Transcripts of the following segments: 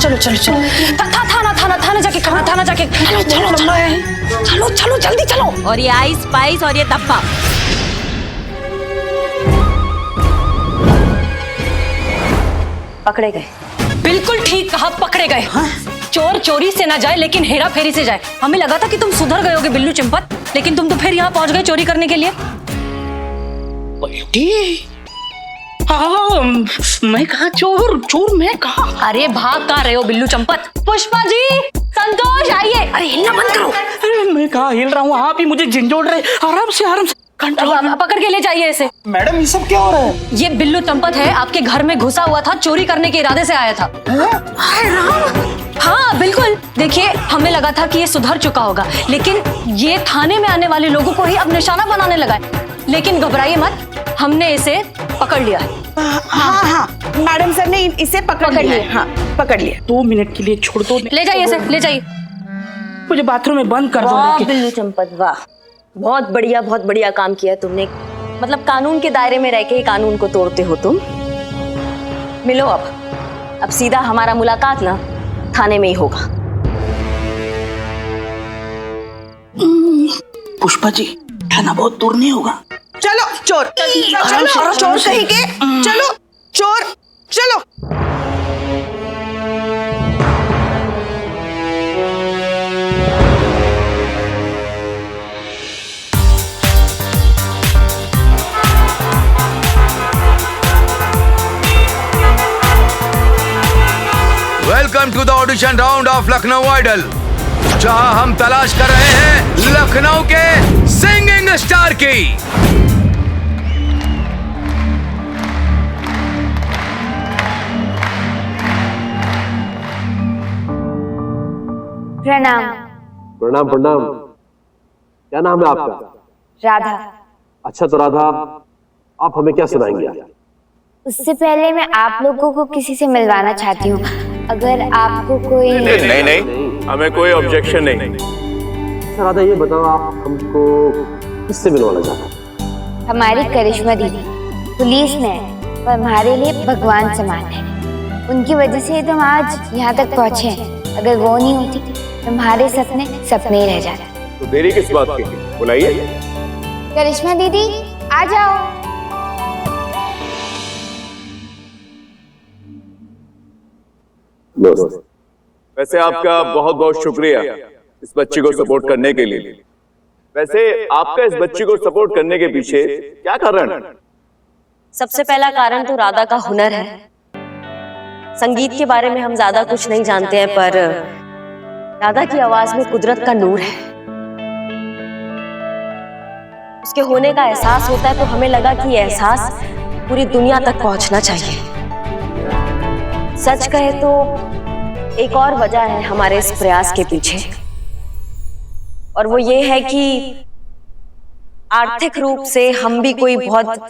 चलो चलो चलो, थाना जाके करना, थाना जाके। चलो चलो चलो चलो जल्दी चलो। और ये आइस स्पाइस और ये डब्बा। पकड़े गए। बिल्कुल ठीक कहा, पकड़े गए। हाँ? चोर चोरी से ना जाए लेकिन हेरा फेरी से जाए। हमें लगा था कि तुम सुधर गए होगे बिल्लू चंपत, लेकिन तुम तो फिर यहाँ पहुंच गए चोरी करने के लिए। हाँ, मैं कहा चोर, चोर मैं कहा। अरे भाग कहाँ रहे हो बिल्लू चंपत? पुष्पा जी, संतोष आइए। अरे हिलना बंद करो। अरे मैं कहा हिल रहा हूँ, आप ही मुझे झंझोड़ रहे। आराम से कंट्रोल। पकड़ के ले जाइए इसे। मैडम ये सब क्या हो रहा है? ये बिल्लू चंपत है, आपके घर में घुसा हुआ था, चोरी करने के इरादे से आया था। हाँ बिल्कुल। देखिए हमें लगा था कि ये सुधर चुका होगा, लेकिन ये थाने में आने वाले लोगों को ही अब निशाना बनाने लगा है। लेकिन घबराइए मत, हमने इसे पकड़ लिया है। हाँ, मैडम सर ने इसे पकड़ लिया। हाँ, पकड़ लिया। 2 मिनट के लिए छोड़ दो। ले जाइए इसे, ले जाइए। मुझे बाथरूम में बंद कर वाह दो। बिल्लू चंपत, वाह, बहुत बढ़िया काम किया तुमने। मतलब कानून के दायरे में रह के ही कानून को तोड़ते हो तुम। मिलो अब सीधा हमारा मुलाकात ना थाने में ही होगा। पुष्पा जी, थाना बहुत दूर नहीं होगा। चलो चोर, चलो चोर कहीं के। चलो चोर, चलो। Welcome to the audition round of Lucknow Idol, जहां हम तलाश कर रहे हैं लखनऊ के सिंगिंग स्टार की। प्रणाम। प्रणाम प्रणाम। क्या नाम है आपका? राधा। अच्छा तो राधा, आप हमें क्या सुनाएंगे? उससे पहले मैं आप लोगों को किसी से मिलवाना चाहती हूँ। अगर आपको कोई नहीं, हमें कोई ऑब्जेक्शन नहीं। अच्छा राधा, ये बताओ आप हमको किससे मिलवाना चाहते हैं? हमारी करिश्मा दीदी पुलिस में और हमारे लिए भगवान समान है। उनकी वजह से तुम आज यहाँ तक पहुँचे हैं। अगर वो नहीं होती तो हमारे सपने सपने ही रह जाते। तो देरी किस बात की? बुलाइए। करिश्मा दीदी आ जाओ। वैसे आपका बहुत बहुत शुक्रिया इस बच्ची को सपोर्ट करने के लिए। वैसे आपका इस बच्ची को सपोर्ट करने के पीछे क्या कारण है? सबसे पहला कारण तो राधा का हुनर है। संगीत के बारे में हम ज्यादा कुछ नहीं जानते हैं, पर राधा की आवाज में कुदरत का नूर है। उसके होने का एहसास होता है तो हमें लगा कि यह एहसास पूरी दुनिया तक पहुंचना चाहिए। सच कहे तो एक और वजह है हमारे इस प्रयास के पीछे, और वो ये है कि आर्थिक रूप से हम भी कोई बहुत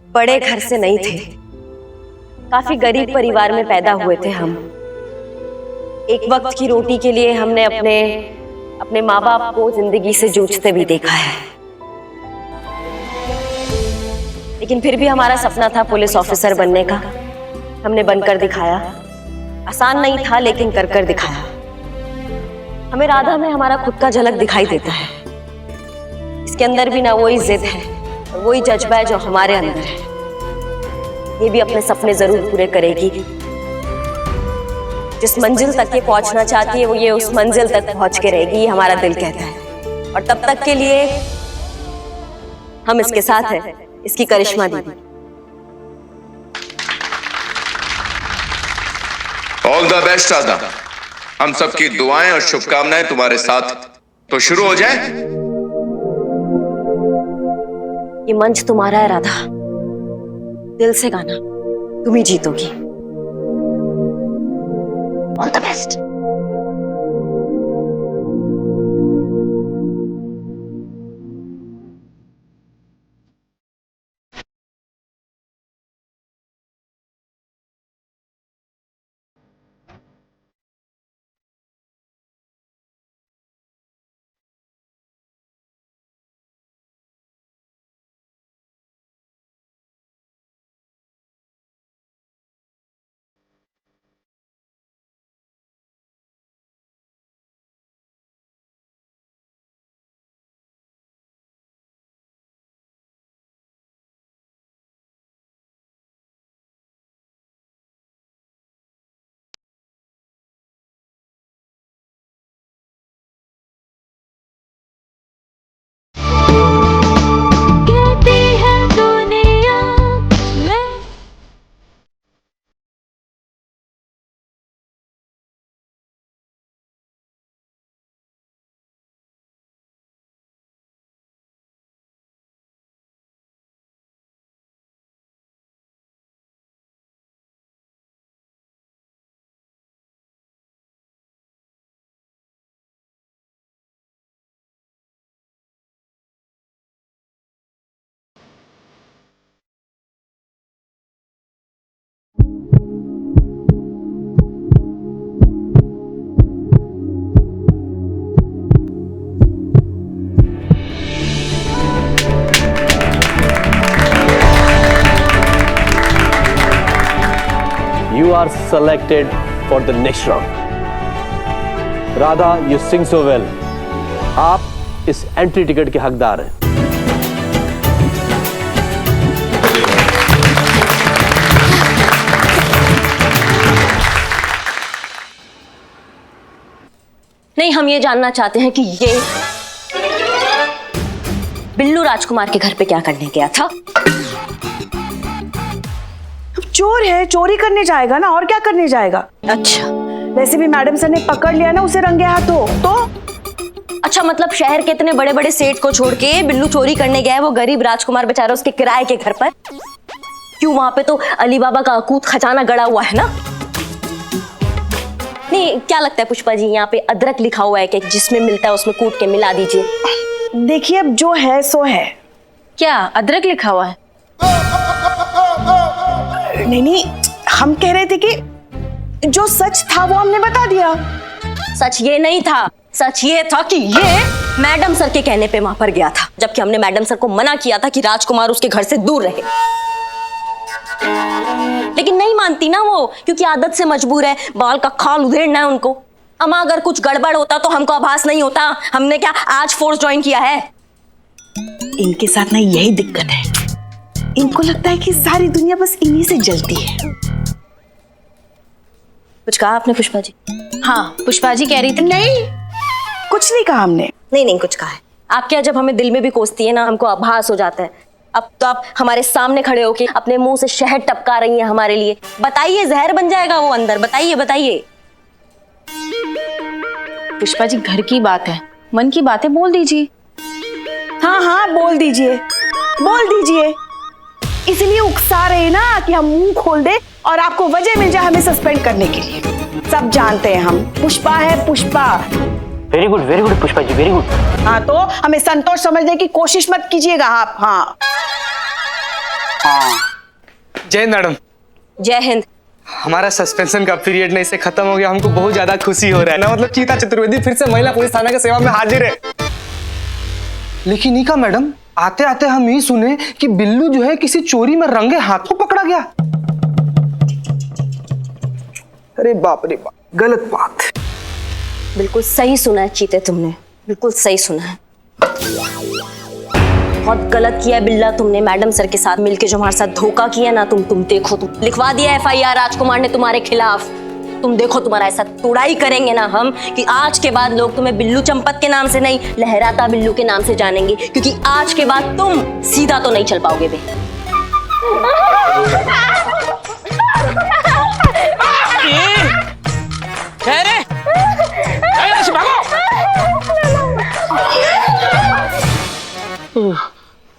बड़े घर से नहीं थे। काफी गरीब परिवार में पैदा हुए थे हम। एक वक्त की रोटी के लिए हमने अपने माँ बाप को जिंदगी से जूझते भी देखा है, लेकिन फिर भी हमारा सपना था पुलिस ऑफिसर बनने का। हमने बनकर दिखाया। आसान नहीं था लेकिन कर दिखाया। हमें राधा में हमारा खुद का झलक दिखाई देता है। इसके अंदर भी ना वही जिद है और वही जज्बा है जो हमारे अंदर है। ये भी अपने सपने जरूर पूरे करेगी। जिस मंजिल तक ये पहुंचना चाहती है वो ये उस मंजिल तक पहुंच के रहेगी, ये हमारा दिल कहता है। और तब तक के लिए हम इसके साथ हैं, इसकी करिश्मा दीदी। All the best Radha. हम सबकी दुआएं और शुभकामनाएं तुम्हारे साथ। तो शुरू हो जाए। ये मंच तुम्हारा है राधा, दिल से गाना, तुम ही जीतोगी। All the best. कहती है दुनिया मैं You are selected for the next round. Radha, you sing so well. आप इस एंट्री टिकट के हकदार हैं। नहीं, हम ये जानना चाहते हैं कि ये बिल्लू राजकुमार के घर पे क्या करने गया था। चोर है, चोरी करने जाएगा ना, और क्या करने जाएगा। अच्छा, वैसे भी मैडम सर ने पकड़ लिया ना उसे रंगे हाथों। तो अच्छा, मतलब शहर के इतने बड़े बड़े सेठ को छोड़ के बिल्लू चोरी करने गया है, वो गरीब राजकुमार बेचारा उसके किराए के घर पर। क्यों, वहां पे तो अली बाबा का अकूत खजाना गड़ा हुआ है ना। नहीं, क्या लगता है पुष्पा जी, यहाँ पे अदरक लिखा हुआ है कि जिसमें मिलता है उसमें कूट के मिला दीजिए। देखिए, अब जो है सो है। क्या अदरक लिखा हुआ है? नहीं, हम कह रहे थे कि जो सच था वो हमने बता दिया। सच ये नहीं था, सच ये था कि ये मैडम सर के कहने पे वहां पर गया था, जबकि हमने मैडम सर को मना किया था कि राजकुमार उसके घर से दूर रहे। लेकिन नहीं मानती ना वो, क्योंकि आदत से मजबूर है, बाल का खाल उधेड़ना है उनको। अमा अगर कुछ गड़बड़ होता तो हमको आभास नहीं होता। हमने क्या आज फोर्स ज्वाइन किया है? इनके साथ ना यही दिक्कत है, इनको लगता है कि सारी दुनिया बस इन्हीं से जलती है। कुछ कहा आपने पुष्पा जी? हाँ, पुष्पा जी कह रही थी। नहीं, कुछ नहीं कहा हमने। नहीं, कुछ कहा है। आप क्या, जब हमें दिल में भी कोसती है ना, हमको आभास हो जाता है। अब तो आप हमारे सामने खड़े होके अपने मुंह से शहद टपका रही हैं हमारे लिए। बताइए, जहर बन जाएगा वो अंदर। बताइए। पुष्पा जी, घर की बात है, मन की बातें बोल दीजिए। हाँ, बोल दीजिए। इसलिए उकसा रहे ना कि हम मुंह खोल दे और आपको वजह मिल जाए हमें सस्पेंड करने के लिए। सब जानते हैं हम, पुष्पा है Pushpa. Very good Pushpa ji, very good. हाँ, तो हमें संतोष समझने की कोशिश मत कीजिएगा आप। हाँ। जय हिंद मैडम। जय हिंद। हमारा सस्पेंशन का पीरियड नहीं से खत्म हो गया, हमको बहुत ज्यादा खुशी हो रहा है ना। मतलब चीता चतुर्वेदी फिर से महिला पुलिस थाना की सेवा में हाजिर है। लेकिन नीका मैडम, आते आते हम ये सुने कि बिल्लू जो है किसी चोरी में रंगे हाथों पकड़ा गया। अरे बाप रे बाप, गलत बात। बिल्कुल सही सुना है चीते, तुमने बिल्कुल सही सुना है। बहुत गलत किया बिल्ला तुमने मैडम सर के साथ मिलके, जो हमारे साथ धोखा किया ना। तुम देखो, तुम लिखवा दिया FIR राजकुमार ने तुम्हारे खिलाफ। तुम देखो, तुम्हारा ऐसा तुड़ाई करेंगे ना हम कि आज के बाद लोग तुम्हें बिल्लू चंपत के नाम से नहीं, लहराता बिल्लू के नाम से जानेंगे। क्योंकि आज के बाद तुम सीधा तो नहीं चल पाओगे बे।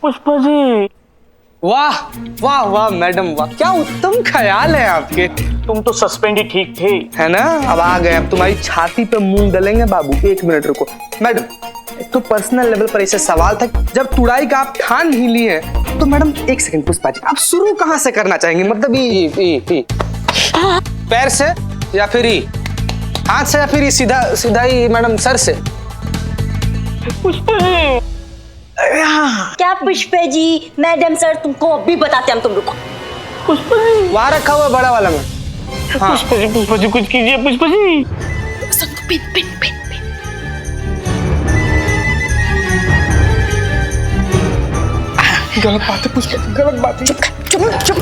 पुष्पा जी, वाह वाह वाह मैडम वाह, क्या उत्तम ख्याल है आपके। तुम तो सस्पेंड ही ठीक थे, है ना। अब आ गए, अब तुम्हारी छाती पे मूंग डलेंगे बाबू। 1 मिनट रुको मैडम, एक तो पर्सनल लेवल पर ऐसे सवाल था। जब तुड़ाई का आप ठान ही लिए तो मैडम 1 सेकंड पुष्पा जी, आप शुरू कहाँ से करना चाहेंगे? मतलब ई पैर से या फिर ई हाथ से या फिर सीधा ही मैडम सर से? पुष्पा जी। क्या पुष्पे जी, मैडम सर तुमको अभी बताते हम, तुम रुको। पुष्पा जी, वहां रखा हुआ बड़ा वाला में। हाँ। पुष्पा जी कुछ कीजिए पुष्पा जी। गलत बात है पुष्पा, गलत बात है। चुप।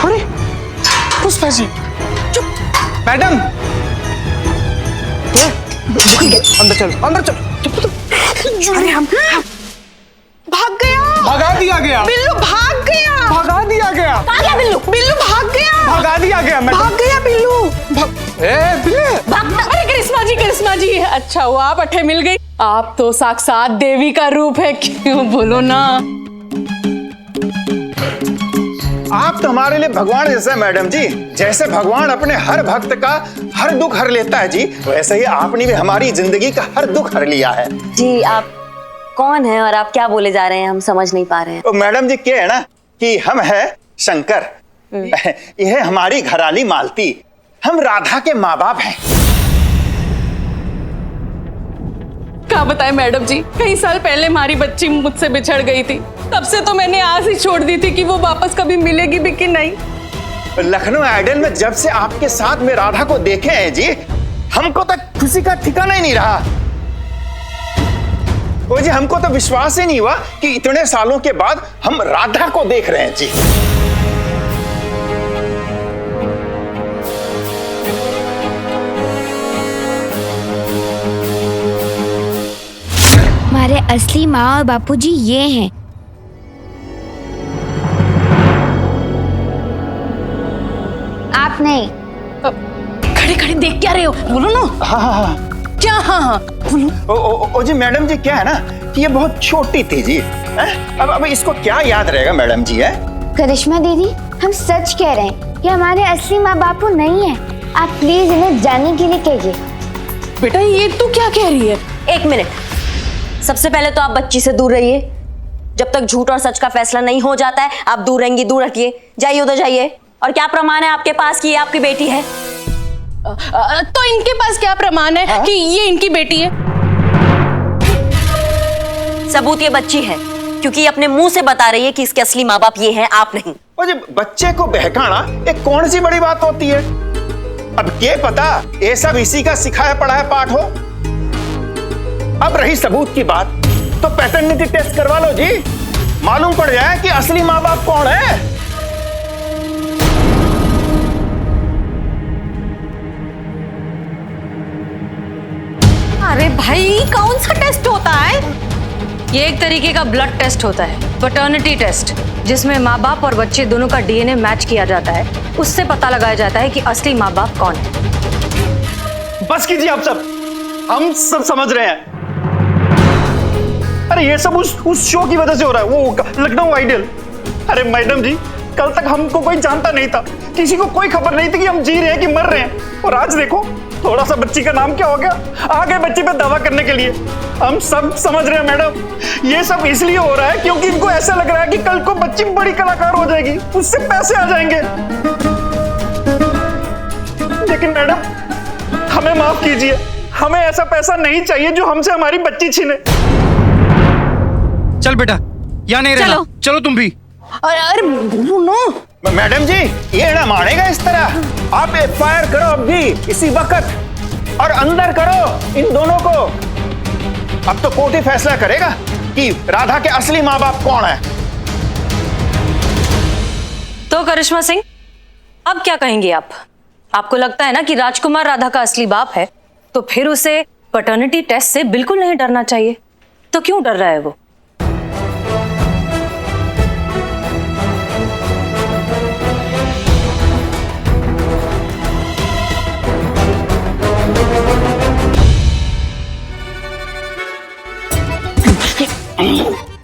अरे पुष्पा जी, चुप। मैडम अंदर चलो, चुप। अरे हम भाग गया, भगा दिया गया, बिल्लू भाग गया, भगा दिया गया, कहाँ गया बिल्लू? बिल्लू भाग गया, भगा दिया गया मैडम। भाग गया बिल्लू। अरे करिश्मा जी अच्छा हुआ आप अठे मिल गई। आप तो साक्षात देवी का रूप है, क्यों बोलो ना। आप तो हमारे लिए भगवान जैसे मैडम जी। जैसे भगवान अपने हर भक्त का हर दुख हर लेता है जी, वैसे ही आपने भी हमारी जिंदगी का हर दुख हर लिया है जी। आप कौन है और आप क्या बोले जा रहे हैं, हम समझ नहीं पा रहे हैं। तो मैडम जी क्या है ना कि हम है शंकर, यह हमारी घराली मालती, हम राधा के माँ बाप हैं। क्या बताएं मैडम जी, कई साल पहले हमारी बच्ची मुझसे बिछड़ गई थी, तब से तो मैंने आस ही छोड़ दी थी कि वो वापस कभी मिलेगी भी कि नहीं। लखनऊ आइडल में जब से आपके साथ में राधा को देखे हैं जी, हमको तो खुशी का ठिकाना ही नहीं रहा। वो जी हमको तो विश्वास ही नहीं हुआ कि इतने सालों के बाद हम राधा को देख रहे हैं जी। हमारे असली माँ और बापूजी ये हैं। आप नहीं। खड़े खड़े देख क्या रहे हो, बोलो ना। हाँ। क्या हाँ बोलो। ओ जी मैडम जी क्या है ना कि ये बहुत छोटी थी जी, अब इसको क्या याद रहेगा मैडम जी है। करिश्मा दीदी, हम सच कह रहे हैं, ये हमारे असली माँ बापू नहीं है। आप प्लीज इन्हें जाने के लिए कहिए। बेटा ये तू क्या कह रही है? एक मिनट, सबसे पहले तो आप बच्ची से दूर रहिए। जब तक झूठ और सच का फैसला नहीं हो जाता है आप दूर रहेंगी, दूर रखिए। जाइए उधर जाइए। और क्या प्रमाण है आपके पास कि ये आपकी बेटी है? तो इनके पास क्या प्रमाण है कि ये इनकी बेटी है? सबूत ये बच्ची है, क्योंकि ये अपने मुंह से बता रही है कि इसके असली माँ बाप ये हैं, आप नहीं। और जब बच्चे को बहकाना एक कौन सी बड़ी बात होती है? अब क्या पता ये सब इसी का सिखाया पढ़ाया पाठ हो। अब रही सबूत की बात, तो पैटर्निटी टेस्ट करवा लो जी, मालूम पड़ जाए कि असली माँ बाप कौन है। अरे भाई कौन सा टेस्ट होता है? ये एक तरीके का ब्लड टेस्ट होता है, पैटर्निटी टेस्ट, जिसमें माँ बाप और बच्चे दोनों का डीएनए मैच किया जाता है। उससे पता लगाया जाता है कि असली माँ बाप कौन है। बस कीजिए आप सब, हम सब समझ रहे हैं। अरे ये सब उस शो की वजह से हो रहा है, वो लखनऊ आइडल। अरे मैडम जी, कल तक हमको कोई जानता नहीं था, किसी को कोई खबर नहीं थी कि हम जी रहे हैं कि मर रहे हैं। और आज देखो थोड़ा सा बच्ची का नाम क्या हो गया, आ गए बच्ची पे दावा करने के लिए। हम सब समझ रहे हैं मैडम, ये सब इसलिए हो रहा है क्योंकि इनको ऐसा लग रहा है कि कल को बच्ची बड़ी कलाकार हो जाएगी, उससे पैसे आ जाएंगे। लेकिन मैडम हमें माफ कीजिए, हमें ऐसा पैसा नहीं चाहिए जो हमसे हमारी बच्ची छीने। चल बेटा, यहाँ नहीं रहना, चलो तुम भी। अरे बोलो ना। मैडम जी ये ना मानेगा इस तरह, आप एफआईआर करो अब भी इसी वक्त और अंदर करो इन दोनों को। अब तो कोर्ट ही फैसला करेगा कि राधा के असली माँ बाप कौन है। तो करिश्मा सिंह, अब क्या कहेंगे आप? आपको लगता है ना कि राजकुमार राधा का असली बाप है, तो फिर उसे पैटर्निटी टेस्ट से बिल्कुल नहीं डरना चाहिए। तो क्यों डर रहा है वो?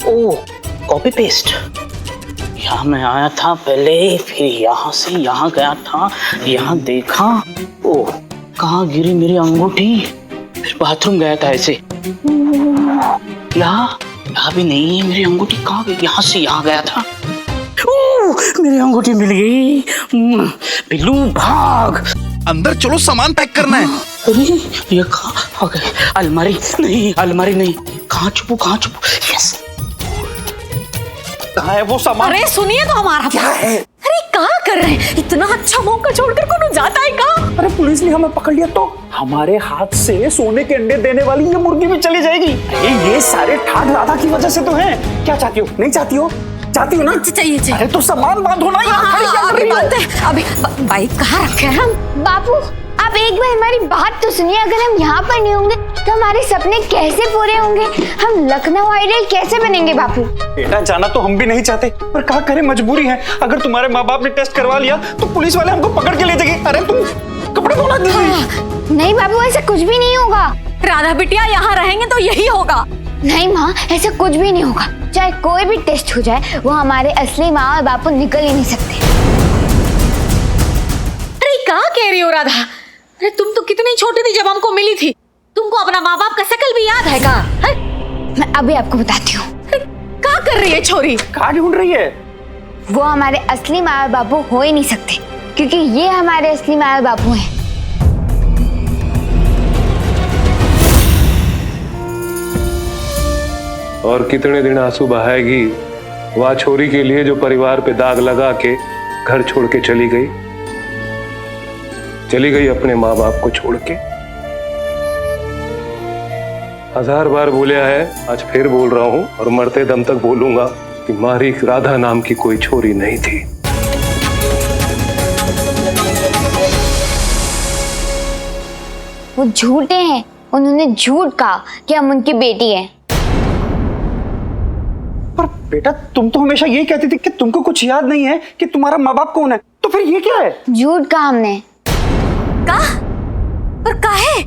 ओ कॉपी पेस्ट। यहाँ मैं आया था पहले, फिर यहाँ से यहाँ गया था, यहाँ देखा, ओ कहाँ गिरी मेरी अंगूठी, फिर बाथरूम गया था ऐसे, यहाँ भी नहीं है मेरी अंगूठी, कहाँ गई? यहाँ से यहाँ गया था, मेरी अंगूठी मिल गई। बिल्लू भाग, अंदर चलो, सामान पैक करना है। अरे ये कहाँ गए? अलमारी नहीं, अलमारी नहीं, कहाँ छुपू? यस, कहाँ है वो सामान? अरे सुनिए तो हमारा क्या है? अरे कहाँ कर रहे हैं? इतना अच्छा मौका छोड़कर कौन जाता है कहाँ? अरे पुलिस ने हमें पकड़ लिया तो हमारे हाथ से सोने के अंडे देने वाली ये मुर्गी भी चली जाएगी। ये सारे ठाठ राधा की वजह से तो हैं। क्या चाहती हो? नहीं चाहती हो? चाहती हो ना? चाहिए। अरे तो सामान बांधो ना, यहाँ खड़ी क्या कर रही हो? अभी बाइक कहाँ रखे हैं हम? बापू आप एक बार हमारी बात तो सुनिए, अगर हम यहाँ पर नहीं होंगे तो हमारे सपने कैसे पूरे होंगे? हम लखनऊ आइडल कैसे बनेंगे बापू? बेटा जाना तो हम भी नहीं चाहते, पर क्या करें, मजबूरी है। अगर तुम्हारे माँ बाप ने टेस्ट करवा लिया तो पुलिस वाले हमको पकड़ के ले जाएंगे। अरे तुम कपड़े धोना दीजिए। नहीं बाबू, ऐसा कुछ भी नहीं होगा। राधा बिटिया यहाँ रहेंगे तो यही होगा। नहीं माँ, ऐसा कुछ भी नहीं होगा। चाहे कोई भी टेस्ट हो जाए, वो हमारे असली माँ और बापू निकल ही नहीं सकते। अरे क्या कह रही हो राधा? अरे तुम तो कितनी छोटी थी जब हमको मिली थी। तुमको अपना माँ बाप का शकल भी याद है का? मैं अभी आपको बताती हूँ। क्या कर रही है छोरी? कहाँ ढूंढ रही है? वो हमारे असली माँ और बापू हो ही नहीं सकते, क्योंकि ये हमारे असली माँ और बापू हैं। और कितने दिन आंसू बहाएगी वह छोरी के लिए जो परिवार पे दाग लगा के घर छोड़ के चली गई अपने माँ बाप को छोड़ के। 1000 बार बोलिया है, आज फिर बोल रहा हूं और मरते दम तक बोलूंगा कि मारी राधा नाम की कोई छोरी नहीं थी। वो झूठे हैं। उन्होंने झूठ कहा कि हम उनकी बेटी हैं। पर बेटा तुम तो हमेशा यही कहती थी कि तुमको कुछ याद नहीं है कि तुम्हारा माँ बाप कौन है, तो फिर ये क्या है? झूठ कहा हमने। का? पर काहे?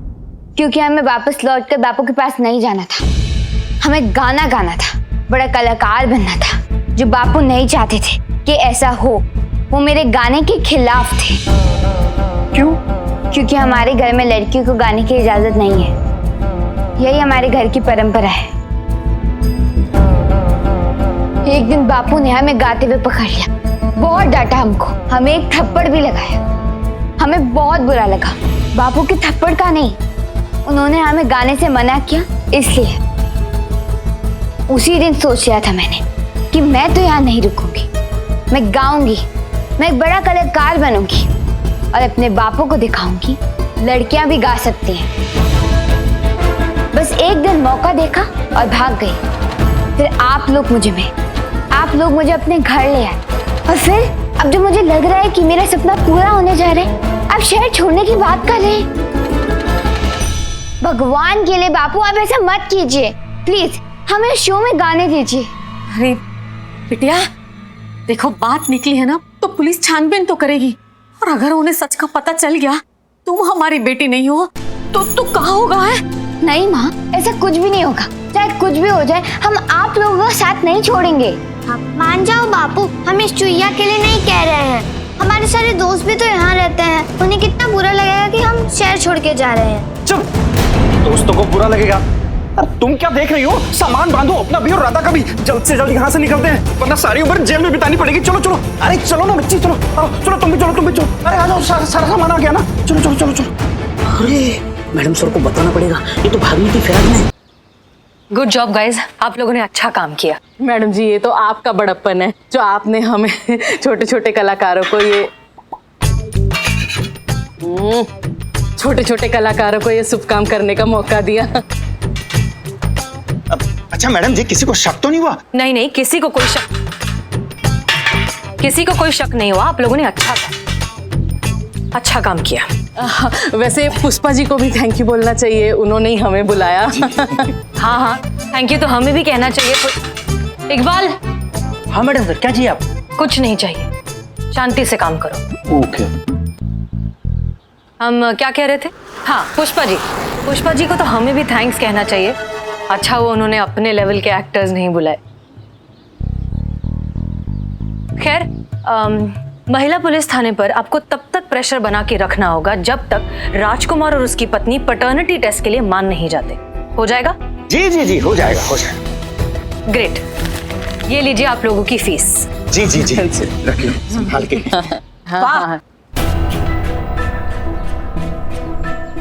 क्योंकि हमें वापस लौटकर बापू के पास नहीं जाना था। हमें गाना गाना था, बड़ा कलाकार बनना था, जो बापू नहीं चाहते थे कि ऐसा हो। वो मेरे गाने के खिलाफ थे। क्यों? क्योंकि हमारे घर में लड़कियों को गाने की इजाजत नहीं है। यही हमारे घर की परंपरा है। एक दिन बापू ने हमें गाते हुए पकड़ लिया, बहुत डांटा हमको, हमें एक थप्पड़ भी लगाया। हमें बहुत बुरा लगा। बापू के थप्पड़ का नहीं, उन्होंने हमें गाने से मना किया इसलिए। उसी दिन सोच लिया था मैंने कि मैं तो यहाँ नहीं रुकूंगी, मैं गाऊंगी, मैं एक बड़ा कलाकार बनूंगी और अपने बापू को दिखाऊंगी लड़कियां भी गा सकती हैं। बस एक दिन मौका देखा और भाग गई। फिर आप लोग मुझे अपने घर ले आए। और फिर अब जो मुझे लग रहा है कि मेरा सपना पूरा होने जा रहा है, आप शहर छोड़ने की बात कर रहे हैं। भगवान के लिए बापू आप ऐसा मत कीजिए, प्लीज हमें शो में गाने दीजिए। अरे बिटिया देखो, बात निकली है ना तो पुलिस छानबीन तो करेगी, और अगर उन्हें सच का पता चल गया तुम हमारी बेटी नहीं हो तो कहाँ होगा है? नहीं माँ, ऐसा कुछ भी नहीं होगा। चाहे कुछ भी हो जाए, हम आप लोगों का साथ नहीं छोड़ेंगे। मान जाओ बापू, हम इस चुईया के लिए नहीं कह रहे हैं। हमारे सारे दोस्त भी तो यहाँ रहते हैं। उन्हें कितना बुरा लगेगा कि हम शहर छोड़ के जा रहे हैं। चुप, दोस्तों को बुरा लगेगा? अरे तुम क्या देख रही हो? सामान बांधो, अपना भी और राधा का भी। जल्द से जल्द यहाँ से निकलते हैं, वरना सारी उम्र जेल में बितानी पड़ेगी। चलो चलो, अरे चलो ना बच्ची, चलो चलो, तुम भी चलो। अरे आ जाओ, सारा सामान आ गया ना। चलो। अरे मैडम सर को बताना पड़ेगा, ये तो भागनी थी फिर में। गुड जॉब गाइज, आप लोगों ने अच्छा काम किया। मैडम जी ये तो आपका बड़प्पन है जो आपने हमें छोटे छोटे कलाकारों को ये शुभ काम करने का मौका दिया। अच्छा मैडम जी, किसी को शक तो नहीं हुआ? नहीं, किसी को कोई शक नहीं हुआ। आप लोगों ने अच्छा काम किया। वैसे पुष्पा जी को भी थैंक यू बोलना चाहिए, उन्होंने ही हमें बुलाया। हाँ, थैंक यू तो हमें भी कहना चाहिए। इकबाल। हाँ मैडम सर, क्या चाहिए आप? कुछ नहीं चाहिए, शांति से काम करो। ओके। हम क्या कह रहे थे? हाँ, पुष्पा जी को तो हमें भी थैंक्स कहना चाहिए। अच्छा वो उन्होंने अपने लेवल के एक्टर्स नहीं बुलाए। खैर, महिला पुलिस थाने पर आपको तब तक प्रेशर बना के रखना होगा जब तक राजकुमार और उसकी पत्नी पैटर्निटी टेस्ट के लिए मान नहीं जाते। हो जाएगा? जी हो जाएगा। ग्रेट, ये लीजिए आप लोगों की फीस। जी रखिए संभाल के। हाँ।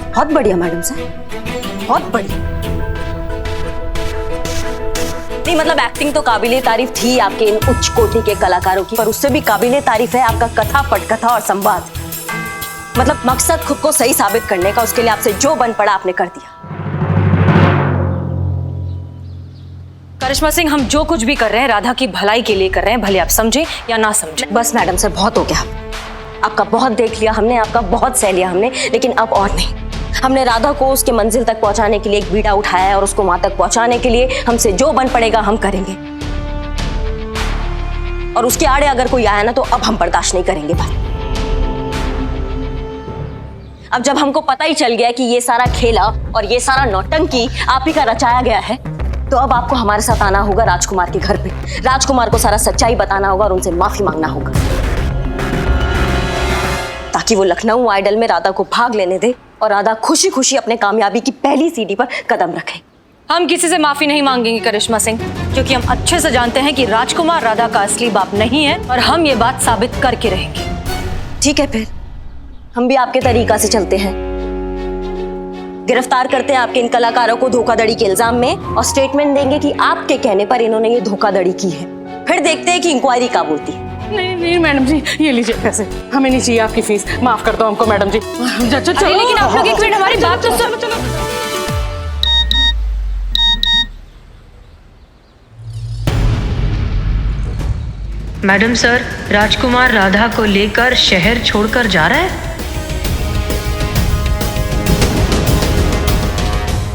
बहुत बढ़िया मैडम सर, बहुत बढ़िया। नहीं मतलब एक्टिंग तो काबिले तारीफ थी आपके इन उच्च कोटि के कलाकारों की, पर उससे भी काबिले तारीफ है आपका कथा पटकथा और संवाद। मतलब मकसद खुद को सही साबित करने का, उसके लिए आपसे जो बन पड़ा आपने कर दिया। करिश्मा सिंह, हम जो कुछ भी कर रहे हैं राधा की भलाई के लिए कर रहे हैं, भले आप समझे या ना समझे। बस मैडम सर बहुत हो गया, आपका बहुत देख लिया हमने, आपका बहुत सह लिया हमने, लेकिन अब और नहीं। हमने राधा को उसके मंजिल तक पहुंचाने के लिए एक बीड़ा उठाया है और उसको वहां तक पहुंचाने के लिए हमसे जो बन पड़ेगा हम करेंगे। और उसके आड़े अगर कोई आया ना तो अब हम बर्दाश्त नहीं करेंगे भाई। अब जब हमको पता ही चल गया कि ये सारा खेला और ये सारा नौटंकी आप ही का रचाया गया है, तो अब आपको हमारे साथ आना होगा राजकुमार के घर पे। राजकुमार को सारा सच्चाई बताना होगा और उनसे माफी मांगना होगा, ताकि वो लखनऊ आइडल में राधा को भाग लेने दे और राधा खुशी खुशी अपने कामयाबी की पहली सीढ़ी पर कदम रखे। हम किसी से माफी नहीं मांगेंगे करिश्मा सिंह, क्योंकि हम अच्छे से जानते हैं कि राजकुमार राधा का असली बाप नहीं है और हम ये बात साबित करके रहेंगे। ठीक है, फिर हम भी आपके तरीका से चलते हैं। गिरफ्तार करते हैं आपके इन कलाकारों को धोखाधड़ी के इल्जाम में और स्टेटमेंट देंगे कि आपके कहने पर इन्होंने ये धोखाधड़ी की है। फिर देखते हैं कि इंक्वायरी कब होती है। नहीं मैडम जी, ये लीजिए पैसे, हमें नहीं चाहिए आपकी फीस, माफ कर दो हमको मैडम जी। चलो लेकिन आप लोग एक मिनट हमारी बात तो सुनो। चलो। मैडम सर, राजकुमार राधा को लेकर शहर छोड़कर जा रहा है।